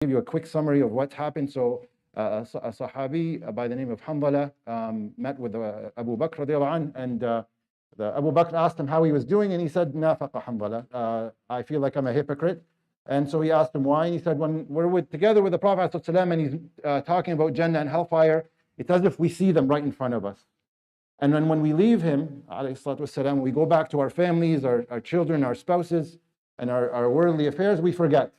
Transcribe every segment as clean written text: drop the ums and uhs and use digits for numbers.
give you a quick summary of what's happened. So a Sahabi by the name of Hanzala met with Abu Bakr radiallahu anh, and the Abu Bakr asked him how he was doing, and he said, Nafaqa Hanzala, I feel like I'm a hypocrite. And so he asked him why, and he said, when we're together with the Prophet ﷺ and he's talking about Jannah and Hellfire, it's as if we see them right in front of us. And then when we leave him, والسلام, we go back to our families, our children, our spouses, and our worldly affairs, we forget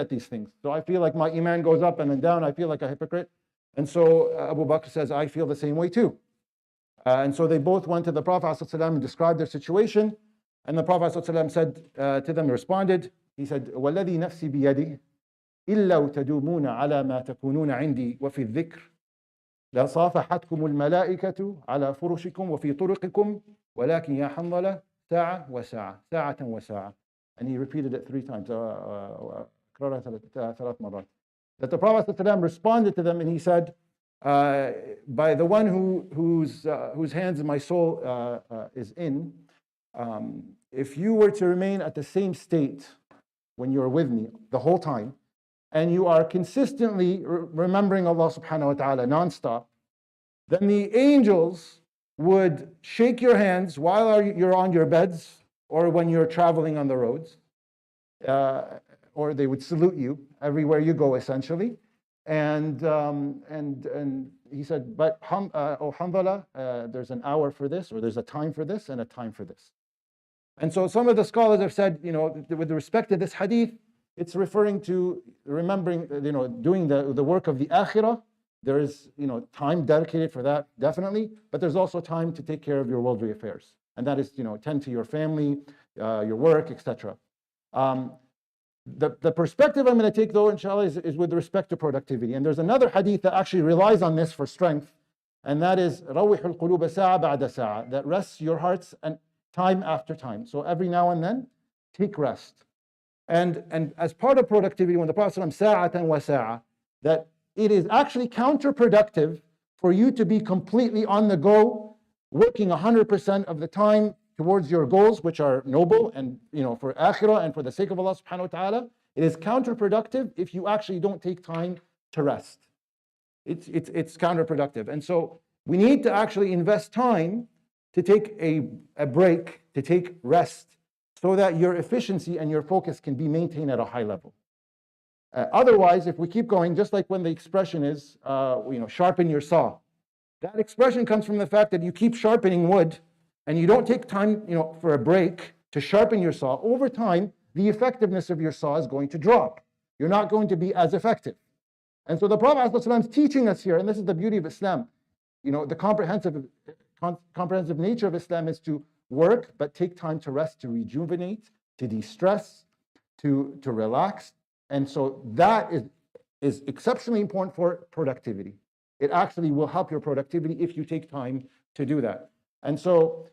these things. So I feel like my iman goes up and then down. I feel like a hypocrite. And so Abu Bakr says, I feel the same way too. And so they both went to the Prophet ﷺ and described their situation. And the Prophet ﷺ said to them, responded, he said, وَالَّذِي نَفْسِي بِيَدِهِ إِلَّا تَدُومُونَ عَلَى مَا تَكُونُونَ عِنْدِي وَفِي الذِّكْرِ لَصَافَحَتْكُمُ الْمَلَائِكَةُ عَلَى فُرُشِكُمْ وَفِي طُرُقِكُمْ وَلَكِنْ يَا حَنْظَلَةَ سَاعَةً وَسَاعَةً سَاعَةً وَسَاعَةً. And he repeated it 3 times. ثلاث مرات. That the Prophet ﷺ responded to them and he said, by the one whose hands my soul is in, if you were to remain at the same state when you're with me the whole time, and you are consistently remembering Allah subhanahu wa ta'ala non-stop, then the angels would shake your hands while you're on your beds or when you're traveling on the roads, or they would salute you everywhere you go, essentially. And he said, but oh Hanzala, there's an hour for this, or there's a time for this, and a time for this. And so some of the scholars have said, with respect to this hadith, it's referring to remembering, doing the work of the akhirah. There is, time dedicated for that, definitely, but there's also time to take care of your worldly affairs. And that is, tend to your family, your work, etc. The perspective I'm going to take, though, inshallah, is with respect to productivity. And there's another hadith that actually relies on this for strength, and that is رَوِّحُ الْقُلُوبَ سَاعَةً بَعْدَ سَاعَةً, that rests your hearts and time after time. So every now and then, take rest. And as part of productivity, when the Prophet ﷺ سَاعَةً وَسَاعَةً, that it is actually counterproductive for you to be completely on the go, working 100% of the time towards your goals, which are noble and for akhirah and for the sake of Allah subhanahu wa ta'ala. It is counterproductive if you actually don't take time to rest. It's counterproductive. And so we need to actually invest time to take a break, to take rest, so that your efficiency and your focus can be maintained at a high level. Otherwise, if we keep going, just like when the expression is, sharpen your saw. That expression comes from the fact that you keep sharpening wood and you don't take time, for a break to sharpen your saw. Over time, the effectiveness of your saw is going to drop. You're not going to be as effective. And so the Prophet ﷺ is teaching us here, and this is the beauty of Islam. The comprehensive nature of Islam is to work, but take time to rest, to rejuvenate, to de-stress, to relax. And so that is exceptionally important for productivity. It actually will help your productivity if you take time to do that. And so,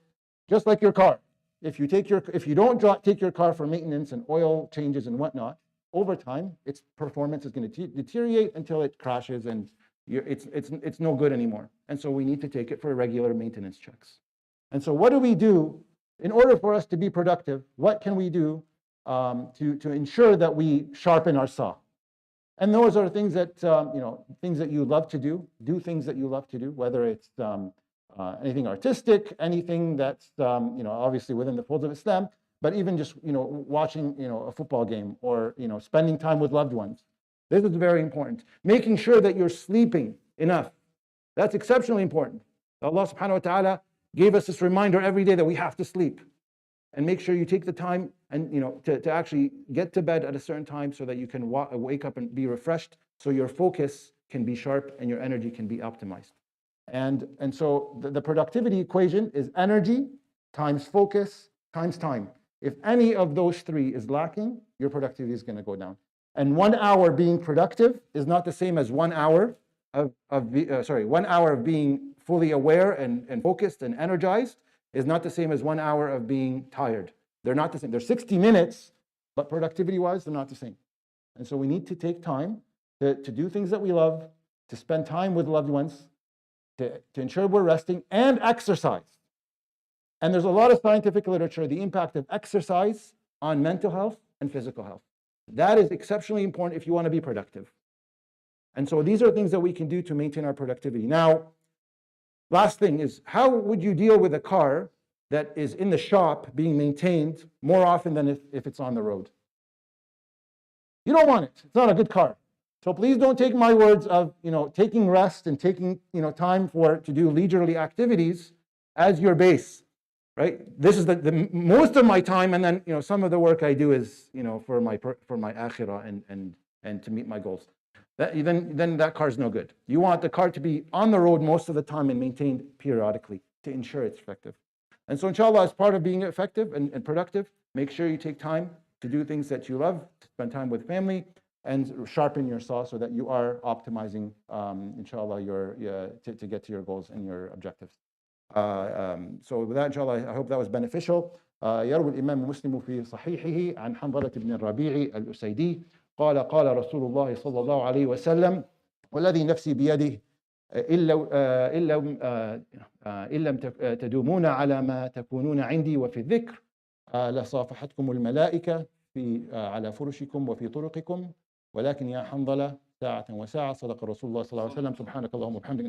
just like your car, if you don't take your car for maintenance and oil changes and whatnot, over time its performance is going to deteriorate until it crashes and it's no good anymore. And so we need to take it for regular maintenance checks. And so what do we do in order for us to be productive? What can we do to ensure that we sharpen our saw? And those are things that things that you love to do. Do things that you love to do, whether it's anything artistic, anything that's obviously within the folds of Islam, but even just watching a football game or spending time with loved ones. This is very important. Making sure that you're sleeping enough. That's exceptionally important. Allah subhanahu wa ta'ala gave us this reminder every day that we have to sleep. And make sure you take the time and to actually get to bed at a certain time so that you can wake up and be refreshed, so your focus can be sharp and your energy can be optimized. And so the productivity equation is energy times focus times time. If any of those 3 is lacking, your productivity is going to go down. And 1 hour being productive is not the same as 1 hour of 1 hour of being fully aware and focused and energized is not the same as 1 hour of being tired. They're not the same. They're 60 minutes, but productivity-wise, they're not the same. And so we need to take time to do things that we love, to spend time with loved ones, to ensure we're resting, and exercise. And there's a lot of scientific literature, the impact of exercise on mental health and physical health. That is exceptionally important if you want to be productive. And so these are things that we can do to maintain our productivity. Now, last thing is, how would you deal with a car that is in the shop being maintained more often than if it's on the road? You don't want it. It's not a good car. So please don't take my words of taking rest and taking time to do leisurely activities as your base, right? This is the most of my time, and then some of the work I do is for my akhirah and to meet my goals. Then that car's no good. You want the car to be on the road most of the time and maintained periodically to ensure it's effective. And so inshallah, as part of being effective and productive, make sure you take time to do things that you love, spend time with family, and sharpen your saw so that you are optimizing, inshallah, to get to your goals and your objectives. So with that, inshallah, I hope that was beneficial. يروي الإمام مسلم في صحيحه عن حنظلة بن الربيع الأسيدي قال قال رسول الله صلى الله عليه وسلم والذي نفسي بيده إن لم تدومون على ما تكونون عندي وفي الذكر لصافحتكم الملائكة على فرشكم وفي طرقكم ولكن يا حنظلة ساعة وساعة صدق رسول الله صلى الله عليه وسلم سبحانك اللهم وبحمدك